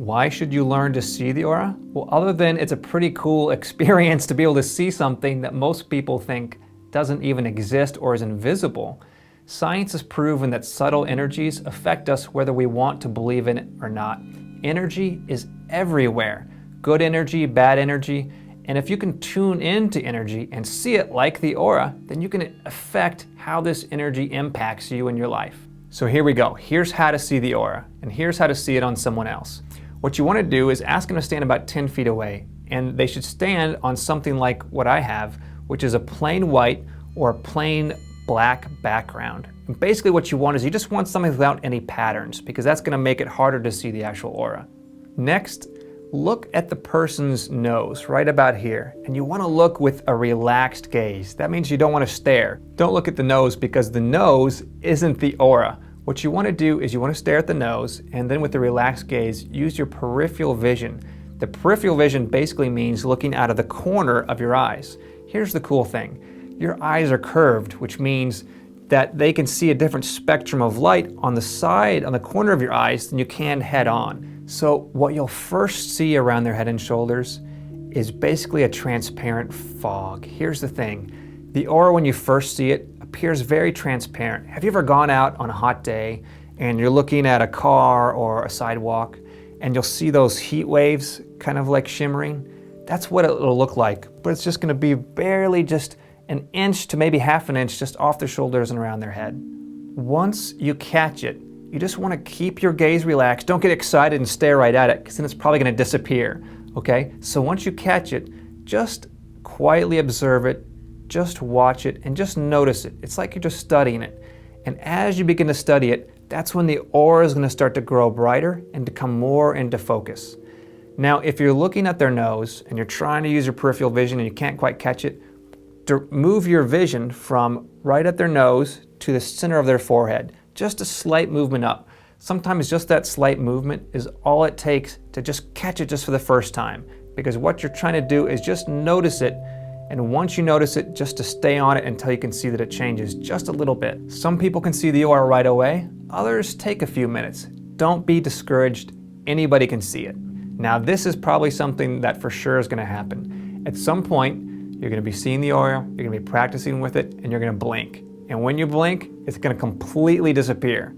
Why should you learn to see the aura? Well, other than it's a pretty cool experience to be able to see something that most people think doesn't even exist or is invisible, science has proven that subtle energies affect us whether we want to believe in it or not. Energy is everywhere. Good energy, bad energy. And if you can tune into energy and see it like the aura, then you can affect how this energy impacts you in your life. So here we go. Here's how to see the aura, and here's how to see it on someone else. What you want to do is ask them to stand about 10 feet away, and they should stand on something like what I have, which is a plain white or a plain black background. And basically what you want is you just want something without any patterns, because that's going to make it harder to see the actual aura. Next, look at the person's nose right about here, and you want to look with a relaxed gaze. That means you don't want to stare. Don't look at the nose, because the nose isn't the aura. What you want to do is you want to stare at the nose, and then with the relaxed gaze, use your peripheral vision. The peripheral vision basically means looking out of the corner of your eyes. Here's the cool thing. Your eyes are curved, which means that they can see a different spectrum of light on the side, on the corner of your eyes, than you can head on. So what you'll first see around their head and shoulders is basically a transparent fog. Here's the thing. The aura, when you first see it, appears very transparent. Have you ever gone out on a hot day and you're looking at a car or a sidewalk and you'll see those heat waves kind of like shimmering? That's what it'll look like, but it's just going to be barely just an inch to maybe half an inch just off their shoulders and around their head. Once you catch it, you just want to keep your gaze relaxed. Don't get excited and stare right at it, because then it's probably going to disappear, okay? So once you catch it, just quietly observe it, just watch it, and just notice it. It's like you're just studying it. And as you begin to study it, that's when the aura is going to start to grow brighter and to come more into focus. Now, if you're looking at their nose and you're trying to use your peripheral vision and you can't quite catch it, to move your vision from right at their nose to the center of their forehead. Just a slight movement up. Sometimes just that slight movement is all it takes to just catch it just for the first time. Because what you're trying to do is just notice it, and once you notice it, just to stay on it until you can see that it changes just a little bit. Some people can see the aura right away, others take a few minutes. Don't be discouraged, anybody can see it. Now this is probably something that for sure is going to happen. At some point, you're going to be seeing the aura, you're going to be practicing with it, and you're going to blink. And when you blink, it's going to completely disappear.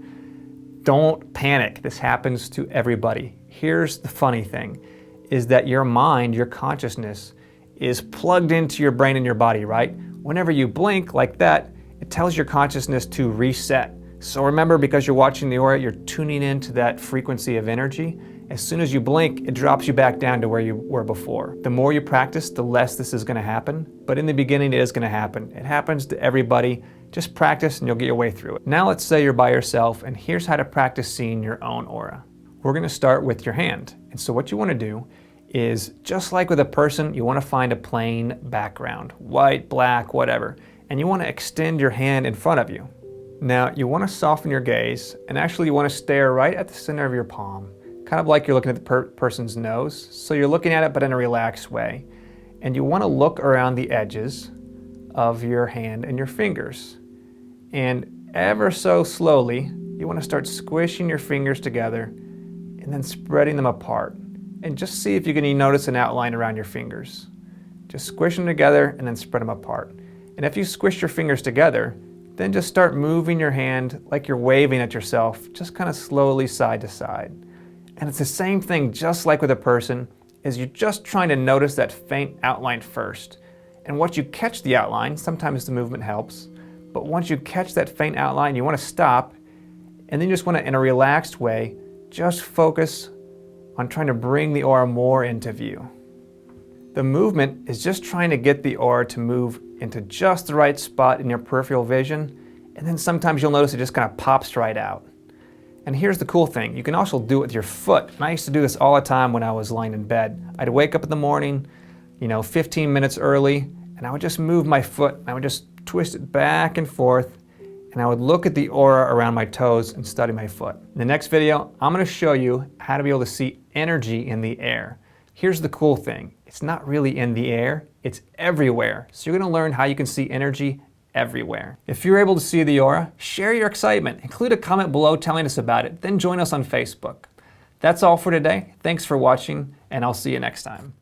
Don't panic. This happens to everybody. Here's the funny thing, is that your mind, your consciousness, is plugged into your brain and your body, right? Whenever you blink like that, it tells your consciousness to reset. So remember, because you're watching the aura, you're tuning into that frequency of energy. As soon as you blink, it drops you back down to where you were before. The more you practice, the less this is going to happen. But in the beginning, it is going to happen. It happens to everybody. Just practice and you'll get your way through it. Now let's say you're by yourself, and here's how to practice seeing your own aura. We're going to start with your hand. And so what you want to do is, just like with a person, you want to find a plain background, white, black, whatever. And you want to extend your hand in front of you. Now you want to soften your gaze, and actually you want to stare right at the center of your palm. Kind of like you're looking at the person's nose. So you're looking at it, but in a relaxed way. And you want to look around the edges of your hand and your fingers. And ever so slowly, you want to start squishing your fingers together and then spreading them apart. And just see if you can notice an outline around your fingers. Just squish them together and then spread them apart. And if you squish your fingers together, then just start moving your hand like you're waving at yourself, just kind of slowly side to side. And it's the same thing, just like with a person, is you're just trying to notice that faint outline first. And once you catch the outline, sometimes the movement helps, but once you catch that faint outline, you want to stop, and then you just want to, in a relaxed way, just focus on trying to bring the aura more into view. The movement is just trying to get the aura to move into just the right spot in your peripheral vision, and then sometimes you'll notice it just kind of pops right out. And here's the cool thing, you can also do it with your foot. And I used to do this all the time when I was lying in bed. I'd wake up in the morning, 15 minutes early, and I would just move my foot. I would just twist it back and forth, and I would look at the aura around my toes and study my foot. In the next video, I'm going to show you how to be able to see energy in the air. Here's the cool thing, it's not really in the air, it's everywhere. So you're going to learn how you can see energy everywhere. If you're able to see the aura, share your excitement. Include a comment below telling us about it, then join us on Facebook. That's all for today. Thanks for watching, and I'll see you next time.